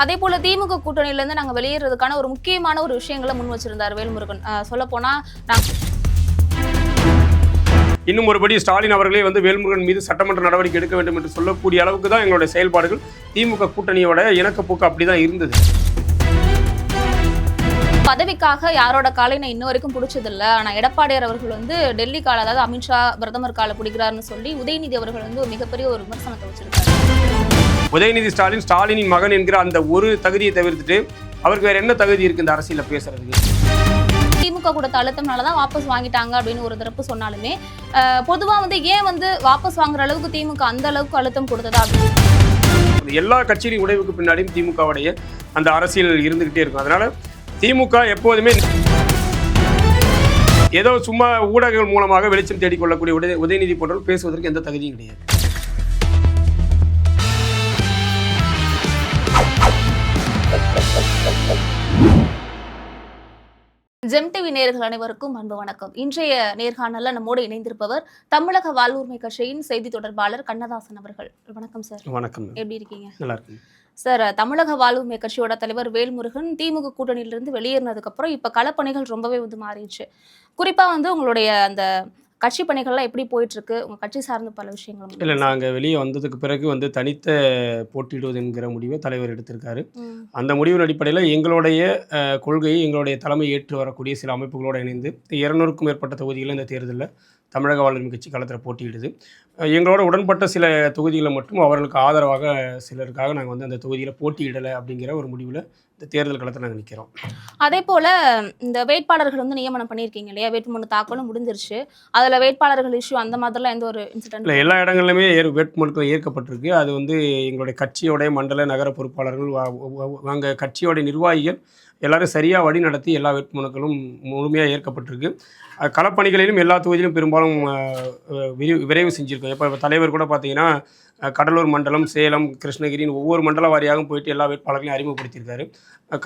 அதே போல திமுக கூட்டணியில இருந்து நாங்க வெளியேறதுக்கான ஒரு முக்கியமான ஒரு விஷயங்களை முன் வச்சிருந்தார் வேல்முருகன். சொல்ல போனா இன்னும் ஒருபடி ஸ்டாலின் அவர்களே வந்து வேல்முருகன் மீது சட்டமன்ற நடவடிக்கை எடுக்க வேண்டும் என்று சொல்லக்கூடிய அளவுக்கு தான் எங்களுடைய செயல்பாடுகள் திமுக கூட்டணியோட இணக்கப்போக்கு அப்படிதான் இருந்தது. பதவிக்காக யாரோட காலை நான் இன்ன வரைக்கும் பிடிச்சதில்ல. ஆனா எடப்பாடியார் அவர்கள் வந்து டெல்லி கால, அதாவது அமித்ஷா பிரதமர் காலை பிடிக்கிறாருன்னு சொல்லி உதயநிதி அவர்கள் வந்து ஒரு மிகப்பெரிய ஒரு விமர்சனத்தை வச்சிருக்காரு. உதயநிதி ஸ்டாலினின் மகன் என்கிற அந்த ஒரு தகுதியை தவிர்த்துட்டு அவருக்கு வேற என்ன தகுதி இருக்கு இந்த அரசியல பேசுறதுக்கு? திமுக கொடுத்த அழுத்தம்னாலதான் வாபஸ் வாங்கிட்டாங்க அப்படின்னு ஒரு தரப்பு சொன்னாலுமே பொதுவா வந்து ஏன் வந்து வாபஸ் வாங்குற அளவுக்கு திமுக அந்த அளவுக்கு அழுத்தம் கொடுத்ததா? எல்லா கட்சியின் உடைவுக்கு பின்னாடியும் திமுகவுடைய அந்த அரசியல் இருந்துகிட்டே இருக்கும். அதனால திமுக எப்போதுமே ஏதோ சும்மா ஊடகங்கள் மூலமாக வெளிச்சம் தேடிக்கொள்ளக்கூடிய உதயநிதி போன்றவர்கள் பேசுவதற்கு எந்த தகுதியும் கிடையாது. ஜெம் டிவி நேயர்கள் அனைவருக்கும் அன்பு வணக்கம். இன்றைய நேர்காணல்ல நம்மோடு இணைந்திருப்பவர் தமிழக வாழ்வுரிமை கட்சியின் செய்தி தொடர்பாளர் கண்ணதாசன் அவர்கள். வணக்கம் சார். வணக்கம். எப்படி இருக்கீங்க? நல்லா இருக்கு சார். தமிழக வாழ்வுரிமை கட்சியோட தலைவர் வேல்முருகன் திமுக கூட்டணியிலிருந்து வெளியேறினதுக்கு அப்புறம் இப்ப களப்பணிகள் ரொம்பவே வந்து மாறிடுச்சு. குறிப்பா வந்து உங்களுடைய அந்த கட்சி பணிகள்லாம் எப்படி போயிட்டு இருக்கு? உங்க கட்சி சார்ந்த பல விஷயங்கள். இல்லை, நாங்கள் வெளியே வந்ததுக்கு பிறகு வந்து தனித்த போட்டியிடுவது என்கிற முடிவை தலைவர் எடுத்திருக்காரு. அந்த முடிவின் அடிப்படையில் எங்களுடைய கொள்கையை எங்களுடைய தலைமை ஏற்று வரக்கூடிய சில அமைப்புகளோடு இணைந்து 200க்கும் மேற்பட்ட தொகுதிகளில் இந்த தேர்தலில் தமிழக வாழ்வுரிமை கட்சி களத்தில் போட்டியிடுது. எங்களோட உடன்பட்ட சில தொகுதிகளை மட்டும் அவர்களுக்கு ஆதரவாக சிலருக்காக நாங்கள் வந்து அந்த தொகுதியில் போட்டியிடலை அப்படிங்கிற ஒரு முடிவில் இந்த தேர்தல் களத்தில் நாங்கள் நிற்கிறோம். அதே போல் இந்த வேட்பாளர்கள் வந்து நியமனம் பண்ணியிருக்கீங்க இல்லையா? வேட்புமனு தாக்கலும் முடிஞ்சிருச்சு. அதில் வேட்பாளர்கள் இஷ்யூ அந்த மாதிரிலாம் எந்த ஒரு இன்சிடென்ட் இல்லை. எல்லா இடங்களிலுமே வேட்புமனுக்கள் ஏற்கப்பட்டிருக்கு. அது வந்து எங்களுடைய கட்சியோடைய மண்டல நகர பொறுப்பாளர்கள் அங்கே கட்சியோடைய நிர்வாகிகள் எல்லாரும் சரியாக வழி நடத்தி எல்லா வேட்புமனுக்களும் முழுமையாக ஏற்கப்பட்டிருக்கு. களப்பணிகளிலும் எல்லா தொகுதியிலும் பெரும்பாலும் விரைவு செஞ்சுருக்கோம். இப்போ தலைவர் கூட பார்த்தீங்கன்னா கடலூர் மண்டலம், சேலம், கிருஷ்ணகிரின்னு ஒவ்வொரு மண்டல வாரியாகவும் போயிட்டு எல்லா வேட்பாளர்களையும் அறிமுகப்படுத்தியிருக்காரு.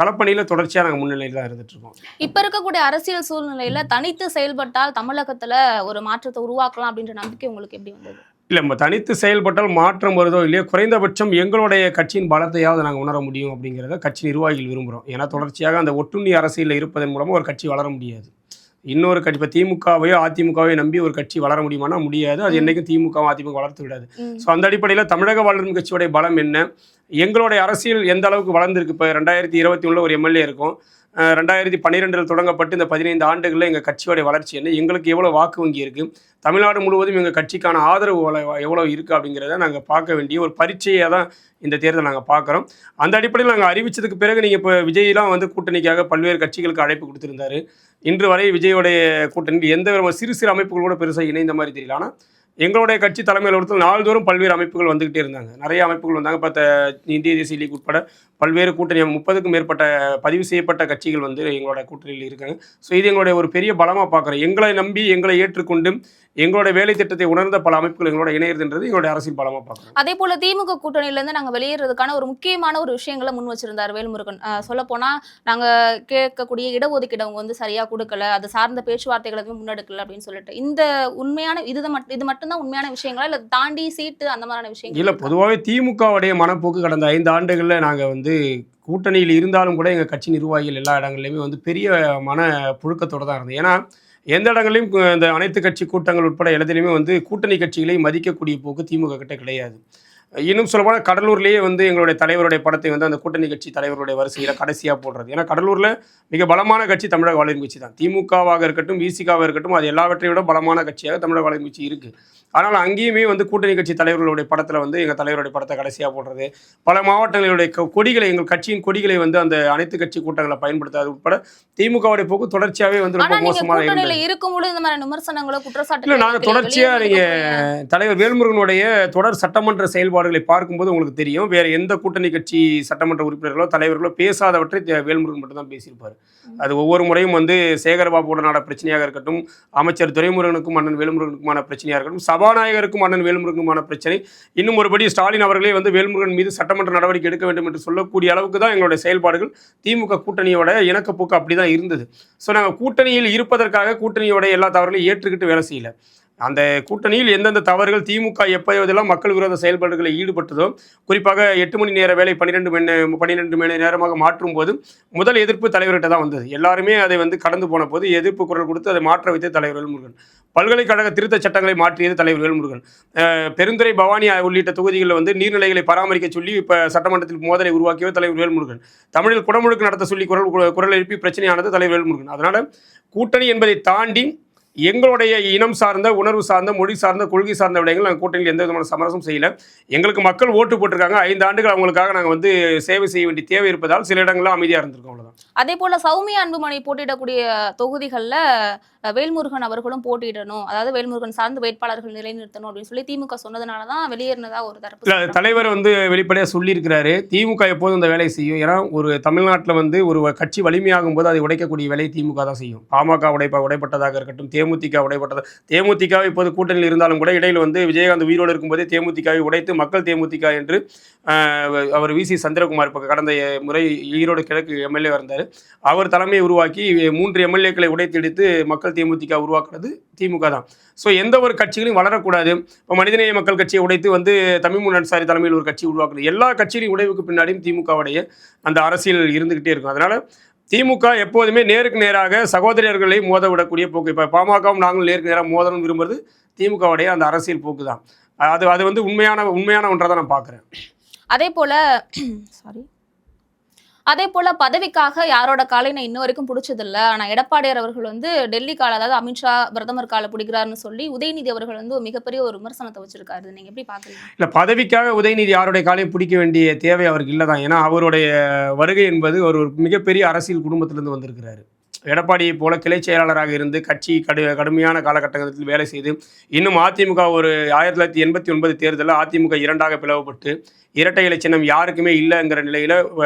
களப்பணியில் தொடர்ச்சியாக நாங்கள் முன்னிலையில் தான் இருந்துகிட்ருக்கோம். இப்போ இருக்கக்கூடிய அரசியல் சூழ்நிலையில் தனித்து செயல்பட்டால் தமிழகத்தில் ஒரு மாற்றத்தை உருவாக்கலாம் அப்படின்ற நம்பிக்கை உங்களுக்கு எப்படி வந்தது? இல்லை, நம்ம தனித்து செயல்பட்டால் மாற்றம் வருதோ இல்லையோ, குறைந்தபட்சம் எங்களுடைய கட்சியின் பலத்தையாவது நாங்கள் உணர முடியும் அப்படிங்கிறத கட்சி நிர்வாகிகள் விரும்புகிறோம். ஏன்னா தொடர்ச்சியாக அந்த ஒட்டுண்ணி அரசியலில் இருப்பதன் மூலமாக ஒரு கட்சி வளர முடியாது. இன்னொரு கட்சி இப்போ திமுகவையோ அதிமுகவையோ நம்பி ஒரு கட்சி வளர முடியுமானா முடியாது. அது என்றைக்கும் திமுகவும் அதிமுக வளர்த்து விடாது. ஸோ அந்த அடிப்படையில் தமிழக வாழ்வுரிமை கட்சியோடைய பலம் என்ன, எங்களுடைய அரசியல் எந்த அளவுக்கு வளர்ந்துருக்கு. இப்போ 2021 ஒரு எம்எல்ஏ இருக்கும். 2012 தொடங்கப்பட்டு இந்த 15 ஆண்டுகளில் எங்கள் கட்சியோடைய வளர்ச்சி என்ன, எங்களுக்கு எவ்வளோ வாக்கு வங்கி இருக்குது, தமிழ்நாடு முழுவதும் எங்கள் கட்சிக்கான ஆதரவு எவ்வளோ இருக்குது அப்படிங்கிறத நாங்கள் பார்க்க வேண்டிய ஒரு பரீட்சையாக தான் இந்த தேர்தல் நாங்கள் பார்க்குறோம். அந்த அடிப்படையில் நாங்கள் அறிவித்ததுக்கு பிறகு நீங்கள் இப்போ விஜயெலாம் வந்து கூட்டணிக்காக பல்வேறு கட்சிகளுக்கு அழைப்பு கொடுத்துருந்தாரு. இன்று வரை விஜயோடைய கூட்டணியில் எந்த விதமான சிறு சிறு அமைப்புகள் கூட பெருசாக இணைந்த மாதிரி தெரியல. ஆனால் எங்களுடைய கட்சி தலைமையில் ஒருத்தர் நாள்தோறும் பல்வேறு அமைப்புகள் வந்துகிட்டே இருந்தாங்க. நிறைய அமைப்புகள் வந்தாங்க. இப்போ இந்திய தேசிய லீக் உட்பட பல்வேறு கூட்டணி 30க்கும் மேற்பட்ட பதிவு செய்யப்பட்ட கட்சிகள் வந்து எங்களோட கூட்டணியில் இருக்காங்க. ஸோ இது எங்களுடைய ஒரு பெரிய பலமாக பார்க்குறோம். எங்களை நம்பி எங்களை ஏற்றுக்கொண்டு எங்களுடைய வேலை திட்டத்தை உணர்ந்த பல அமைப்புகள் எங்களோட இணையதுன்றது எங்களுடைய அரசியல் பலமாக பார்க்குறோம். அதே போல திமுக கூட்டணியிலேருந்து நாங்கள் வெளியேறதுக்கான ஒரு முக்கியமான ஒரு விஷயங்களை முன் வச்சிருந்தார் வேல்முருகன். சொல்லப்போனால் நாங்கள் கேட்கக்கூடிய இடஒதுக்கீடு அவங்க வந்து சரியாக கொடுக்கல, அது சார்ந்த பேச்சுவார்த்தைகள் எதுவும் முன்னெடுக்கல அப்படின்னு சொல்லிட்டு, இந்த உண்மையான இது மட்டும்தான் உண்மையான விஷயங்களா இல்லை தாண்டி சீட்டு அந்த மாதிரியான விஷயங்கள்? இல்லை, பொதுவாகவே திமுகவுடைய மனப்போக்கு கடந்த 5 ஆண்டுகளில் நாங்கள் வந்து கூட்டணியில் இருந்தாலும் கூட எங்கள் கட்சி நிர்வாகிகள் எல்லா இடங்கள்லையுமே வந்து பெரிய மன புழுக்கத்தோடு தான் இருந்தது. ஏன்னா எந்த இடங்களையும் இந்த அனைத்து கட்சி கூட்டங்கள் உட்பட எல்லாத்திலையுமே வந்து கூட்டணி கட்சிகளை மதிக்கக்கூடிய போக்கு திமுக கிட்ட கிடையாது. இன்னும் சொல்லப்போனால் கடலூர்லேயே வந்து எங்களுடைய தலைவருடைய படத்தை வந்து அந்த கூட்டணி கட்சி தலைவருடைய வரிசையில் கடைசியாக போடுறது. ஏன்னா கடலூரில் மிக பலமான கட்சி தமிழக வாழ்வுரிமை கட்சி தான். திமுகவாக இருக்கட்டும், விசிகாவாக இருக்கட்டும், அது எல்லாவற்றையும் விட பலமான கட்சியாக தமிழக வாழ்வுரிமை கட்சி இருக்குது. ஆனால் அங்கேயுமே வந்து கூட்டணி கட்சி தலைவர்களுடைய படத்தில் வந்து எங்கள் தலைவருடைய படத்தை கடைசியாக போடுறது, பல மாவட்டங்களுடைய கொடிகளை, எங்கள் கட்சியின் கொடிகளை வந்து அந்த அனைத்து கட்சி கூட்டங்களை பயன்படுத்தாது உட்பட திமுகவுடைய போக்கு தொடர்ச்சியாகவே வந்து ரொம்ப மோசமாக இருக்கும்போது இந்த மாதிரி விமர்சனங்களோ குற்றச்சாட்டு இல்லை. நாங்கள் தொடர்ச்சியாக நீங்கள் தலைவர் வேல்முருகனுடைய தொடர் சட்டமன்ற செயல்பாடுகளை பார்க்கும்போது உங்களுக்கு தெரியும், வேற எந்த கூட்டணி கட்சி சட்டமன்ற உறுப்பினர்களோ தலைவர்களோ பேசாதவற்றை வேல்முருகன் மட்டும் தான் பேசியிருப்பார். அது ஒவ்வொரு முறையும் வந்து சேகர்பாபுடனான பிரச்சனையாக இருக்கட்டும், அமைச்சர் துரைமுருகனுக்கும் அண்ணன் வேல்முருகனுக்குமான பிரச்சனையாக இருக்கட்டும், சபாநாயகருக்கும் அண்ணன் வேல்முருகனுக்குமான பிரச்சனை, இன்னும் ஒருபடி ஸ்டாலின் அவர்களே வந்து வேல்முருகன் மீது சட்டமன்ற நடவடிக்கை எடுக்க வேண்டும் என்று சொல்லக்கூடிய அளவுக்கு தான் எங்களுடைய செயல்பாடுகள் திமுக கூட்டணியோட இணக்கப்போக்கு அப்படி தான் இருந்தது. ஸோ நாங்கள் கூட்டணியில் இருப்பதற்காக கூட்டணியோட எல்லா தவறுகளையும் ஏற்றுக்கிட்டு வேலை செய்யலை. அந்த கூட்டணியில் எந்தெந்த தவறுகள் திமுக எப்போதெல்லாம் மக்கள் விரோத செயல்பாடுகளில் ஈடுபட்டதோ, குறிப்பாக 8 மணி நேர வேலை 12 மணி நேரமாக மாற்றும் போது முதல் எதிர்ப்பு தலைவர்கிட்ட தான் வந்தது. எல்லாருமே அதை வந்து கடந்து போன போது எதிர்ப்பு குரல் கொடுத்து அதை மாற்ற வைத்த தலைவர் வேல்முருகன். பல்கலைக்கழக திருத்தச் சட்டங்களை மாற்றியது தலைவர் வேல்முருகன். பெருந்துறை, பவானி உள்ளிட்ட தொகுதிகளில் வந்து நீர்நிலைகளை பராமரிக்க சொல்லி இப்போ சட்டமன்றத்தில் மோதலை உருவாக்கியவர் தலைவர் வேல்முருகன். தமிழில் குடமுழுக்கு நடத்த சொல்லி குரல் எழுப்பி பிரச்சனையானது தலைவர் வேல்முருகன். அதனால கூட்டணி என்பதை தாண்டி எங்களுடைய இனம் சார்ந்த, உணர்வு சார்ந்த, மொழி சார்ந்த, கொள்கை சார்ந்த விடயங்கள் நாங்கள் கூட்டணியில் எந்த விதமான சமரசம் செய்யல. எங்களுக்கு மக்கள் ஓட்டு போட்டிருக்காங்க. 5 ஆண்டுகள் அவங்களுக்காக நாங்கள் வந்து சேவை செய்ய வேண்டிய தேவை இருப்பதால் சில இடங்கள்ல அமைதியாக இருந்திருக்கோம். அவ்வளவுதான். அதே போல சௌமியா அன்புமணி போட்டியிடக்கூடிய தொகுதிகளில் வேல்முருகன் அவர்களும் போட்டியிடணும், அதாவது வேல்முருகன் சார்ந்த வேட்பாளர்கள் நிலைநிறுத்தணும் அப்படின்னு சொல்லி திமுக சொன்னதுனால தான் வெளியேறினதா ஒரு தரப்பு தலைவர் வந்து வெளிப்படையாக சொல்லியிருக்கிறாரு. திமுக எப்போதும் இந்த வேலையை செய்யும். ஏன்னா ஒரு தமிழ்நாட்டில் வந்து ஒரு கட்சி வலிமையாகும் போது அதை உடைக்கக்கூடிய வேலையை திமுக தான் செய்யும். பாமக உடைப்பட்டதாக இருக்கட்டும், தேமுதிக உடைப்பட்டதாக. தேமுதிக இப்போது கூட்டணியில் இருந்தாலும் கூட இடையில் வந்து விஜயகாந்த் உயிரோடு இருக்கும்போதே தேமுதிகவை உடைத்து மக்கள் தேமுதிக என்று அவர் வி.சி. சந்திரகுமார் இப்போ கடந்த முறை ஈரோடு கிழக்கு எம்எல்ஏ இருந்தார். அவர் தலைமையை உருவாக்கி 3 எம்எல்ஏக்களை உடைத்து எடுத்து மக்கள் தேமுதிக உருவாக்குறது திமுக தான். ஸோ எந்த ஒரு கட்சிகளையும் வளரக்கூடாது. இப்போ மனிதநேய மக்கள் கட்சியை உடைத்து வந்து தமிழ்முன் அன்சாரி தலைமையில் ஒரு கட்சி உருவாக்குறது. எல்லா கட்சியிலையும் உடைவுக்கு பின்னாடியும் திமுகவுடைய அந்த அரசியல் இருந்துகிட்டே இருக்கும். அதனால திமுக எப்போதுமே நேருக்கு நேராக சகோதரர்களை மோத விடக்கூடிய போக்கு. இப்போ பாமகவும் நாங்களும் நேருக்கு நேராக மோதணும் விரும்புறது திமுகவுடைய அந்த அரசியல் போக்கு தான். அது வந்து உண்மையான ஒன்றை தான் நான் பார்க்குறேன். அதே போல பதவிக்காக யாரோட காலை நான் இன்ன வரைக்கும் பிடிச்சதில்ல. ஆனா எடப்பாடியார் அவர்கள் வந்து டெல்லி கால, அதாவது அமித்ஷா பிரதமர் காலை பிடிக்கிறாருன்னு சொல்லி உதயநிதி அவர்கள் வந்து மிகப்பெரிய ஒரு விமர்சனத்தை வச்சிருக்காரு. நீங்க எப்படி பாக்குறீங்க? இல்ல, பதவிக்காக உதயநிதி யாருடைய காலையும் பிடிக்க வேண்டிய தேவை அவருக்கு இல்லதான். ஏன்னா அவருடைய வருகை என்பது ஒரு மிகப்பெரிய அரசியல் குடும்பத்திலிருந்து வந்திருக்கிறாரு. எடப்பாடியை போல கிளை செயலாளராக இருந்து கட்சி கடுமையான காலகட்டத்தில் வேலை செய்து, இன்னும் அதிமுக ஒரு 1989 தேர்தலில் அதிமுக 2ஆக பிளவுபட்டு இரட்டை இலை சின்னம் யாருக்குமே இல்லைங்கிற நிலையில்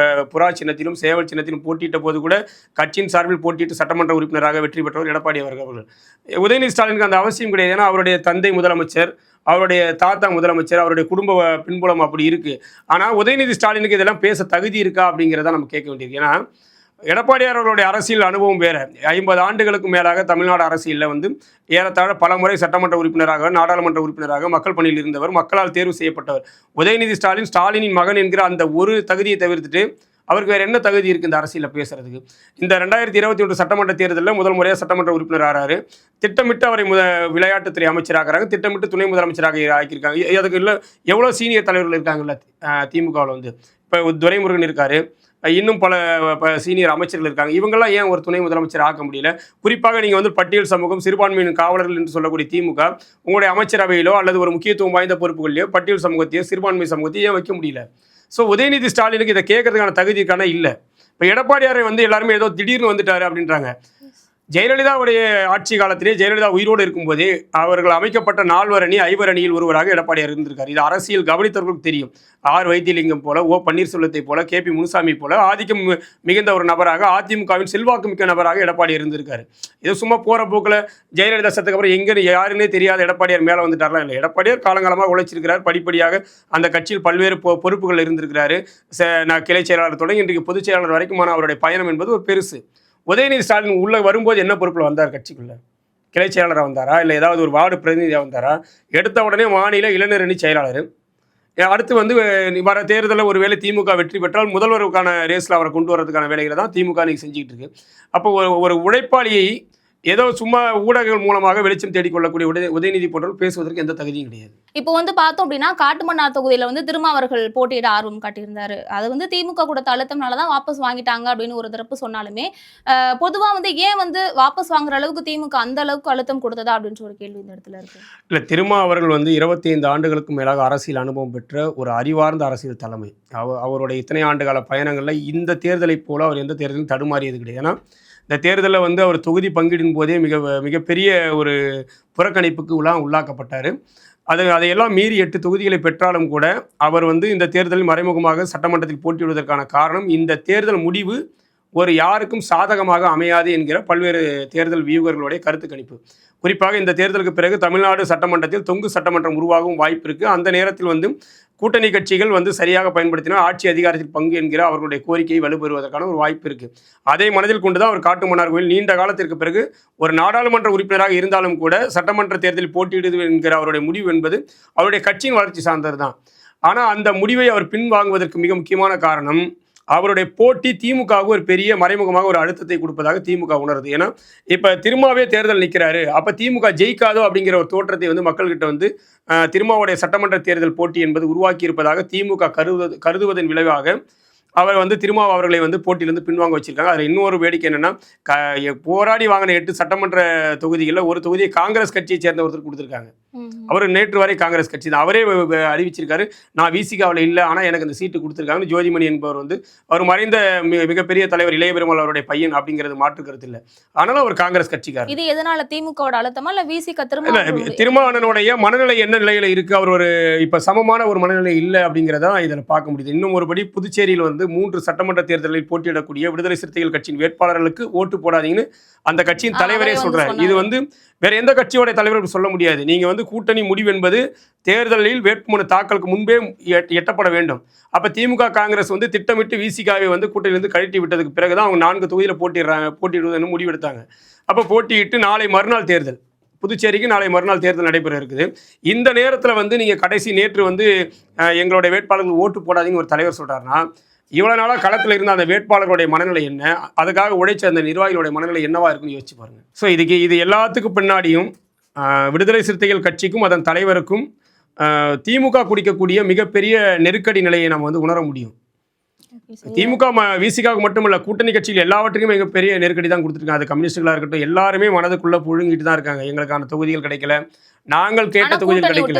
புறா சின்னத்திலும் சேவல் சின்னத்திலும் போட்டியிட்ட போது கூட கட்சியின் சார்பில் போட்டியிட்டு சட்டமன்ற உறுப்பினராக வெற்றி பெற்றவர் எடப்பாடி அவர்கள். உதயநிதி ஸ்டாலினுக்கு அந்த அவசியம் கிடையாது. ஏன்னா அவருடைய தந்தை முதலமைச்சர், அவருடைய தாத்தா முதலமைச்சர், அவருடைய குடும்ப பின்புலம் அப்படி இருக்கு. ஆனால் உதயநிதி ஸ்டாலினுக்கு இதெல்லாம் பேச தகுதி இருக்கா அப்படிங்கிறத நம்ம கேட்க வேண்டியது. ஏன்னா எடப்பாடியார் அவர்களுடைய அரசியல் அனுபவம் வேற. 50 ஆண்டுகளுக்கு மேலாக தமிழ்நாடு அரசியலில் வந்து ஏறத்தாழ பல முறை சட்டமன்ற உறுப்பினராக, நாடாளுமன்ற உறுப்பினராக மக்கள் பணியில் இருந்தவர், மக்களால் தேர்வு செய்யப்பட்டவர். உதயநிதி ஸ்டாலினின் மகன் என்கிற அந்த ஒரு தகுதியை தவிர்த்துட்டு அவருக்கு வேறு என்ன தகுதி இருக்குது இந்த அரசியலில் பேசுறதுக்கு? இந்த 2021 சட்டமன்ற தேர்தலில் முதல் முறையாக சட்டமன்ற உறுப்பினர் ஆகிறாரு. திட்டமிட்டு அவரை விளையாட்டுத்துறை அமைச்சராகிறாங்க, திட்டமிட்டு துணை முதலமைச்சராக ஆக்கியிருக்காங்க. அதுக்கு இல்லை எவ்வளோ சீனியர் தலைவர்கள் இருக்காங்கல்ல திமுகவில் வந்து. இப்போ துரைமுருகன் இருக்காரு, இன்னும் பல சீனியர் அமைச்சர்கள் இருக்காங்க. இவங்கெல்லாம் ஏன் ஒரு துணை முதலமைச்சர் ஆக்க முடியல? குறிப்பாக நீங்கள் வந்து பட்டியல் சமூகம், சிறுபான்மையின் காவலர்கள் என்று சொல்லக்கூடிய திமுக உங்களுடைய அமைச்சரவையிலோ அல்லது ஒரு முக்கியத்துவம் வாய்ந்த பொறுப்புகளிலோ பட்டியல் சமூகத்தையோ சிறுபான்மை சமூகத்தையோ ஏன் வைக்க முடியல? ஸோ உதயநிதி ஸ்டாலினுக்கு இதை கேட்கறதுக்கான தகுதிக்கான இல்லை. இப்போ எடப்பாடியாரை வந்து எல்லாருமே ஏதோ திடீர்னு வந்துட்டாரு அப்படின்றாங்க. ஜெயலலிதாவுடைய ஆட்சி காலத்திலே ஜெயலலிதா உயிரோடு இருக்கும்போதே அவர்கள் அமைக்கப்பட்ட 4 அணி 5 அணியில் ஒருவராக எடப்பாடியார் இருந்திருக்காரு. இது அரசியல் கவனித்தவர்களுக்கு தெரியும். ஆர் வைத்தியலிங்கம் போல, ஓ பன்னீர்செல்வத்தை போல, KP முனுசாமி போல ஆதிக்கம் மிகுந்த ஒரு நபராக, அதிமுகவின் செல்வாக்கு மிக்க நபராக எடப்பாடியார் இருந்திருக்காரு. இது சும்மா போகிற போக்கில் ஜெயலலிதா சத்துக்கு அப்புறம் எங்கே யாருன்னே தெரியாத எடப்பாடியார் மேலே வந்துட்டார்லாம் இல்லை. எடப்பாடியார் காலங்காலமாக உழைச்சிருக்கிறார். படிப்படியாக அந்த கட்சியில் பல்வேறு பொறுப்புகள் இருந்திருக்கிறாரு. நான் கிளை செயலாளர் தொடங்கி இன்றைக்கு பொதுச் செயலாளர் வரைக்குமான அவருடைய பயணம் என்பது ஒரு பெருசு. உதயநிதி ஸ்டாலின் உள்ளே வரும்போது என்ன பொறுப்பில் வந்தார்? கட்சிக்குள்ளே கிளை செயலாளராக வந்தாரா, இல்லை ஏதாவது ஒரு வார்டு பிரதிநிதியாக வந்தாரா? எடுத்த உடனே மாநில இளைஞர் அணி செயலாளர். அடுத்து வந்து வர தேர்தலில் ஒருவேளை திமுக வெற்றி பெற்றால் முதல்வருக்கான ரேஸில் அவரை கொண்டு வரதுக்கான வேலைகளை தான் திமுக இன்னைக்கு செஞ்சுக்கிட்டு இருக்கு. அப்போ ஒரு உழைப்பாளியை ஏதோ சும்மா ஊடகங்கள் மூலமாக வெளிச்சம் தேடிக்கொள்ளக்கூடிய உதயநிதி போன்றவர்கள் பேசுவதற்கு எந்த தகுதியும் கிடையாது. இப்போ வந்து பார்த்தோம் அப்படின்னா காட்டுமன்னார் தொகுதியில் வந்து திருமாவர்கள் போட்டியிட ஆர்வம் காட்டியிருந்தாரு. அது வந்து திமுக கொடுத்த அழுத்தம்னால தான் வாபஸ் வாங்கிட்டாங்க அப்படின்னு ஒரு தரப்பு சொன்னாலுமே, பொதுவாக வந்து ஏன் வந்து வாபஸ் வாங்குற அளவுக்கு திமுக அந்த அளவுக்கு அழுத்தம் கொடுத்ததா அப்படின்ற ஒரு கேள்வி இந்த இடத்துல இருக்கு. இல்லை, திருமாவர்கள் வந்து 25 ஆண்டுகளுக்கு மேலாக அரசியல் அனுபவம் பெற்ற ஒரு அறிவார்ந்த அரசியல் தலைமை. அவருடைய இத்தனை ஆண்டுகால பயணங்களில் இந்த தேர்தலை போல அவர் எந்த தேர்தலும் தடுமாறியது கிடையாது. ஏன்னா இந்த தேர்தலில் வந்து அவர் தொகுதி பங்கீடின் போதே மிகப்பெரிய ஒரு புறக்கணிப்புக்கு உள்ளாக்கப்பட்டார். அதையெல்லாம் மீறி 8 தொகுதிகளை பெற்றாலும் கூட அவர் வந்து இந்த தேர்தலில் மறைமுகமாக சட்டமன்றத்தில் போட்டியிடுவதற்கான காரணம் இந்த தேர்தல் முடிவு ஒரு யாருக்கும் சாதகமாக அமையாது என்கிற பல்வேறு தேர்தல் வியூகர்களுடைய கருத்து கணிப்பு. குறிப்பாக இந்த தேர்தலுக்கு பிறகு தமிழ்நாடு சட்டமன்றத்தில் தொங்கு சட்டமன்றம் உருவாகவும் வாய்ப்பு இருக்குது. அந்த நேரத்தில் வந்து கூட்டணி கட்சிகள் வந்து சரியாக பயன்படுத்தினால் ஆட்சி அதிகாரத்தில் பங்கு என்கிற அவர்களுடைய கோரிக்கையை வலுப்பெறுவதற்கான ஒரு வாய்ப்பு இருக்குது. அதை மனதில் கொண்டு தான் அவர் காட்டுமன்னார் கோயில் நீண்ட காலத்திற்கு பிறகு ஒரு நாடாளுமன்ற உறுப்பினராக இருந்தாலும் கூட சட்டமன்ற தேர்தலில் போட்டியிடுவது என்கிற அவருடைய முடிவு என்பது அவருடைய கட்சியின் வளர்ச்சி சார்ந்தது தான். ஆனால் அந்த முடிவை அவர் பின்வாங்குவதற்கு மிக முக்கியமான காரணம் அவருடைய போட்டி திமுகவுக்கு ஒரு பெரிய மறைமுகமாக ஒரு அழுத்தத்தை கொடுப்பதாக திமுக உணருது. ஏன்னா இப்போ திருமாவே தேர்தல் நிற்கிறாரு, அப்போ திமுக ஜெயிக்காதோ அப்படிங்கிற ஒரு தோற்றத்தை வந்து மக்கள்கிட்ட வந்து திருமாவுடைய சட்டமன்ற தேர்தல் போட்டி என்பது உருவாக்கி இருப்பதாக திமுக கருதுவதன் விளைவாக அவர் வந்து திருமாவளவன் அவர்களை வந்து போட்டியிலிருந்து பின்வாங்க வச்சிருக்காங்க. அதில் இன்னொரு வேடிக்கை என்னன்னா போராடி வாங்கின 8 சட்டமன்ற தொகுதிகளில் ஒரு தொகுதியை காங்கிரஸ் கட்சியை சேர்ந்த ஒருத்தர் கொடுத்துருக்காங்க. அவர் நேற்று வரை காங்கிரஸ் கட்சி தான். அவரே அறிவிச்சிருக்காரு, நான் விசிகாவில் இல்லை, ஆனால் எனக்கு அந்த சீட்டு கொடுத்துருக்காங்க. ஜோதிமணி என்பவர் வந்து அவர் மறைந்த மிகப்பெரிய தலைவர் இளைய பெருமாள் அவருடைய பையன் அப்படிங்கிறது மாற்று கருத்து இல்லை. ஆனாலும் அவர் காங்கிரஸ் கட்சிக்காரர். இது எதனால திமுகவோட அழுத்தமா இல்ல விசிக திருமாவளவனுடைய மனநிலை என்ன நிலையில இருக்கு? அவர் ஒரு இப்ப சமமான ஒரு மனநிலை இல்லை அப்படிங்கிறத இதில் பார்க்க முடியுது. இன்னும் ஒருபடி புதுச்சேரியில் வந்து 3 சட்டமன்ற தேர்தலில் போட்டியிடக்கூடிய விடுதலை சிறுத்தைகள் கட்சியின் வேட்பாளர்களுக்கு ஓட்டு போடாதீங்கன்னு அந்த கட்சியின் தலைவரே சொல்றாரு. இது வந்து வேற எந்த கட்சியோட தலைவரும் சொல்ல முடியாது. நீங்க வந்து கூட்டணி முடிவு என்பது தேர்தலில் வேட்புமனு தாக்கலுக்கு முன்பே எட்டப்பட வேண்டும். அப்ப திமுக காங்கிரஸ் வந்து திட்டமிட்டு விசிகாவை வந்து கூட்டணியிலிருந்து கழட்டி விட்டதுக்கு பிறகுதான் அவங்க 4 தொகுதியில் போட்டியிடுவதுன்னு முடிவெடுத்தாங்க. அப்ப போட்டியிட்டு நாளை மறுநாள் தேர்தல், புதுச்சேரிக்கு நாளை மறுநாள் தேர்தல் நடைபெற இருக்குது. இந்த நேரத்தில் வந்து நீங்கள் நேற்று வந்து எங்களுடைய வேட்பாளர்கள் ஓட்டு போடாதீங்கன்னு ஒரு தலைவர் சொல்கிறாருன்னா, இவ்வளோ நாளாக களத்தில் இருந்த அந்த வேட்பாளர்களுடைய மனநிலை என்ன, அதுக்காக உழைச்ச அந்த நிர்வாகிகளுடைய மனநிலை என்னவா இருக்குன்னு யோசிச்சு பாருங்கள். ஸோ இது எல்லாத்துக்கும் பின்னாடியும் விடுதலை சிறுத்தைகள் கட்சிக்கும் அதன் தலைவருக்கும் திமுக குடிக்கக்கூடிய மிகப்பெரிய நெருக்கடி நிலையை நம்ம வந்து உணர முடியும். திமுக விசிகாவுக்கு மட்டுமல்ல, கூட்டணி கட்சியில் எல்லாவற்றுக்கும் மிகப்பெரிய நெருக்கடி தான் கொடுத்துருக்காங்க. அது கம்யூனிஸ்டுகளாக இருக்கட்டும், எல்லாருமே மனதுக்குள்ள புழுங்கிட்டு தான் இருக்காங்க. எங்களுக்கான தொகுதிகள் கிடைக்கல, நாங்கள் கேட்ட தொகுதிகள் கிடைக்கல.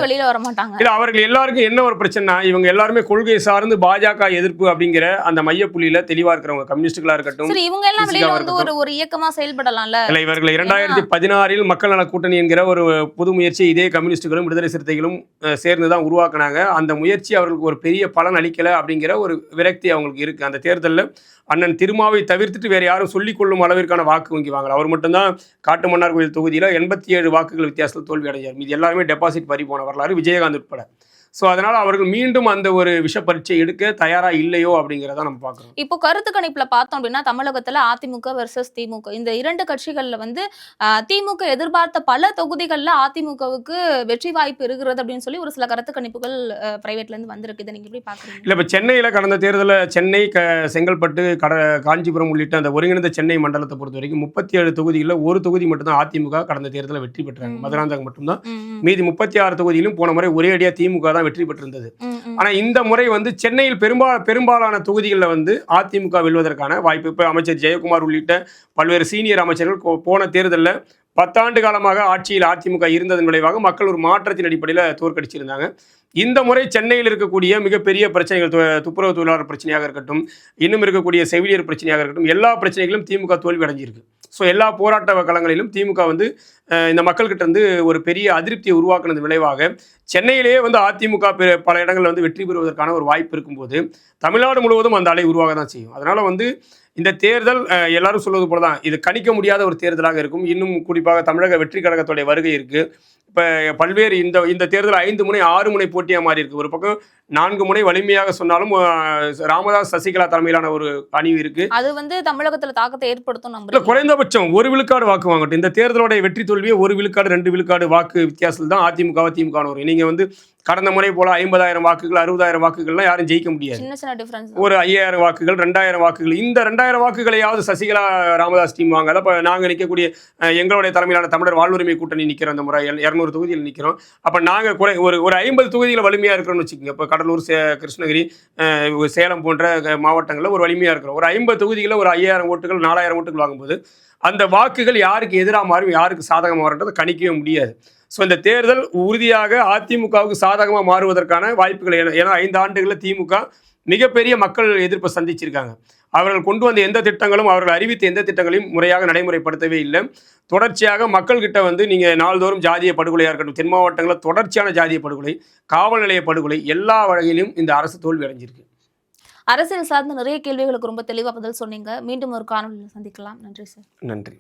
இல்ல, அவர்கள் எல்லாருக்கும் என்ன ஒரு பிரச்சனை, இவங்க எல்லாருமே கொள்கை சார்ந்து பாஜக எதிர்ப்பு அப்படிங்கிற அந்த மையப்புள்ளியில தெளிவா இருக்கிறவங்க கம்யூனிஸ்டுகளா இருக்கட்டும், இவங்க எல்லாம் வெளியில வந்து ஒரு இயக்கமா செயல்படலாம்ல. இல்ல, இவர்கள் 2016 மக்கள் நல கூட்டணி என்கிற ஒரு புது முயற்சி இதே கம்யூனிஸ்டுகளும் விடுதலை சிறுத்தைகளும் சேர்ந்துதான் உருவாக்குனாங்க. அந்த முயற்சி அவர்களுக்கு ஒரு பெரிய பலன் அளிக்கல அப்படிங்கிற ஒரு விரக்தி அவங்களுக்கு இருக்கு. அந்த தேர்தலில் அண்ணன் திருமாவை தவிர்த்துட்டு வேற யாரும் சொல்லிக் கொள்ளும் அளவிற்கான வாக்கு வங்கி வாங்கல. அவர் மட்டும்தான் காட்டுமன்னார் கோயில் தொகுதியில் 87 வாக்குகள் வித்தியாசத்தில் தோல்வி அடைஞ்சார். இது எல்லாருமே டெபாசிட் பறி போன வரலாறு, விஜயகாந்த் உட்பட. ஸோ அதனால் அவர்கள் மீண்டும் அந்த ஒரு விஷ பரீட்சை எடுக்க தயாராக இல்லையோ அப்படிங்கிறத நம்ம பார்க்குறோம். இப்போ கருத்து கணிப்பில் பார்த்தோம் அப்படின்னா தமிழகத்தில் அதிமுக வெர்சஸ் திமுக, இந்த 2 கட்சிகளில் வந்து திமுக எதிர்பார்த்த பல தொகுதிகளில் அதிமுகவுக்கு வெற்றி வாய்ப்பு இருக்கிறது அப்படின்னு சொல்லி ஒரு சில கருத்து கணிப்புகள் பிரைவேட்லேருந்து வந்திருக்கு. இதை நீங்கள் எப்படி பார்க்குறீங்க? இல்லை, இப்போ சென்னையில் கடந்த தேர்தலில் சென்னை, செங்கல்பட்டு, காஞ்சிபுரம் உள்ளிட்ட அந்த ஒருங்கிணைந்த சென்னை மண்டலத்தை பொறுத்த வரைக்கும் 37 தொகுதிகளில் ஒரு தொகுதி மட்டும்தான் அதிமுக கடந்த தேர்தலில் வெற்றி பெற்றாங்க. மதுராந்தகம் மட்டும்தான். மீதி 36 தொகுதியிலும் போன முறை ஒரே அடியாக திமுக வெற்றி பெற்றிருந்தது. ஆனா இந்த முறை வந்து சென்னையில் பெரும்பாலான தொகுதிகளில் வந்து அதிமுக வெல்வதற்கான வாய்ப்பு. இப்ப அமைச்சர் ஜெயக்குமார் உள்ளிட்ட பல்வேறு சீனியர் அமைச்சர்கள் போன தேர்தலில் 10 ஆண்டு காலமாக ஆட்சியில் அதிமுக இருந்ததன் விளைவாக மக்கள் ஒரு மாற்றத்தின் அடிப்படையில் தோற்கடிச்சிருந்தாங்க. இந்த முறை சென்னையில் இருக்கக்கூடிய மிகப்பெரிய பிரச்சனைகள், துப்புரவு தொழிலாளர் பிரச்சனையாக இருக்கட்டும், இன்னும் இருக்கக்கூடிய செவிலியர் பிரச்சனையாக இருக்கட்டும், எல்லா பிரச்சனைகளும் திமுக தோல்வி அடைஞ்சிருக்கு. ஸோ எல்லா போராட்ட களங்களிலும் திமுக வந்து இந்த மக்கள்கிட்ட இருந்து ஒரு பெரிய அதிருப்தியை உருவாக்குனது விளைவாக சென்னையிலேயே வந்து அதிமுக பல இடங்களில் வந்து வெற்றி பெறுவதற்கான ஒரு வாய்ப்பு இருக்கும்போது தமிழ்நாடு முழுவதும் அந்த அலை உருவாக தான் செய்யும். அதனால வந்து இந்த தேர்தல் எல்லாரும் சொல்வது போல தான், இது கணிக்க முடியாத ஒரு தேர்தலாக இருக்கும். இன்னும் குறிப்பாக தமிழக வெற்றி கழகத்துடைய வருகை இருக்கு. இப்போ பல்வேறு இந்த தேர்தல் 5 முனை 6 முனை போட்டியாக மாறி இருக்கு. ஒரு பக்கம் 4 முனை வலிமையாக சொன்னாலும் ராமதாஸ் சசிகலா தலைமையிலான ஒரு அணி இருக்கு. அது வந்து தமிழகத்தில் தாக்கத்தை ஏற்படுத்தும். நம்ம குறைந்தபட்சம் 1 விழுக்காடு வாக்கு வாங்கட்டும். இந்த தேர்தலோட வெற்றி தோல்வியே 1 விழுக்காடு 2 விழுக்காடு வாக்கு வித்தியாசத்தில் தான் திமுக வரும். நீங்க வந்து கடந்த முறை போல 50,000 வாக்குகள் 60,000 வாக்குகள்லாம் யாரும் ஜெயிக்க முடியாது. ஒரு 5,000 வாக்குகள் 2,000 வாக்குகள், இந்த 2,000 வாக்குகளையாவது சசிகலா ராமதாஸ் டீம் வாங்க. அப்போ நாங்கள் நிற்கக்கூடிய எங்களுடைய தலைமையிலான தமிழர் வாழ்வுரிமை கூட்டணி நிற்கிறோம். அந்த முறை 200 தொகுதியில் நிற்கிறோம். அப்போ நாங்கள் ஒரு 50 தொகுதியில் வலிமையாக இருக்கிறோம்னு வச்சுக்கோங்க. இப்போ கடலூர், கிருஷ்ணகிரி, சேலம் போன்ற மாவட்டங்களில் ஒரு வலிமையாக இருக்கிறோம். ஒரு 50 தொகுதிகளில் ஒரு 5,000 ஓட்டுகள் 4,000 ஓட்டுகள் வாங்கும்போது அந்த வாக்குகள் யாருக்கு எதிராக மாறும், யாருக்கு சாதகமாக மாறுன்றதை கணிக்கவே முடியாது. ஸோ இந்த தேர்தல் உறுதியாக அதிமுகவுக்கு சாதகமாக மாறுவதற்கான வாய்ப்புகள். ஏன்னா 5 ஆண்டுகளில் திமுக மிகப்பெரிய மக்கள் எதிர்ப்பை சந்திச்சிருக்காங்க. அவர்கள் கொண்டு வந்த எந்த திட்டங்களும், அவர்கள் அறிவித்த எந்த திட்டங்களையும் முறையாக நடைமுறைப்படுத்தவே இல்லை. தொடர்ச்சியாக மக்கள்கிட்ட வந்து நீங்கள் நாள்தோறும் ஜாதிய படுகொலையாக இருக்கட்டும், தென் மாவட்டங்களில் தொடர்ச்சியான ஜாதிய படுகொலை, காவல் நிலைய படுகொலை, எல்லா வகையிலும் இந்த அரசு தோல்வி அடைஞ்சிருக்கு. அரசியல் சார்ந்த நிறைய கேள்விகளுக்கு ரொம்ப தெளிவாக பதில் சொன்னீங்க. மீண்டும் ஒரு காணொலியில் சந்திக்கலாம். நன்றி சார். நன்றி.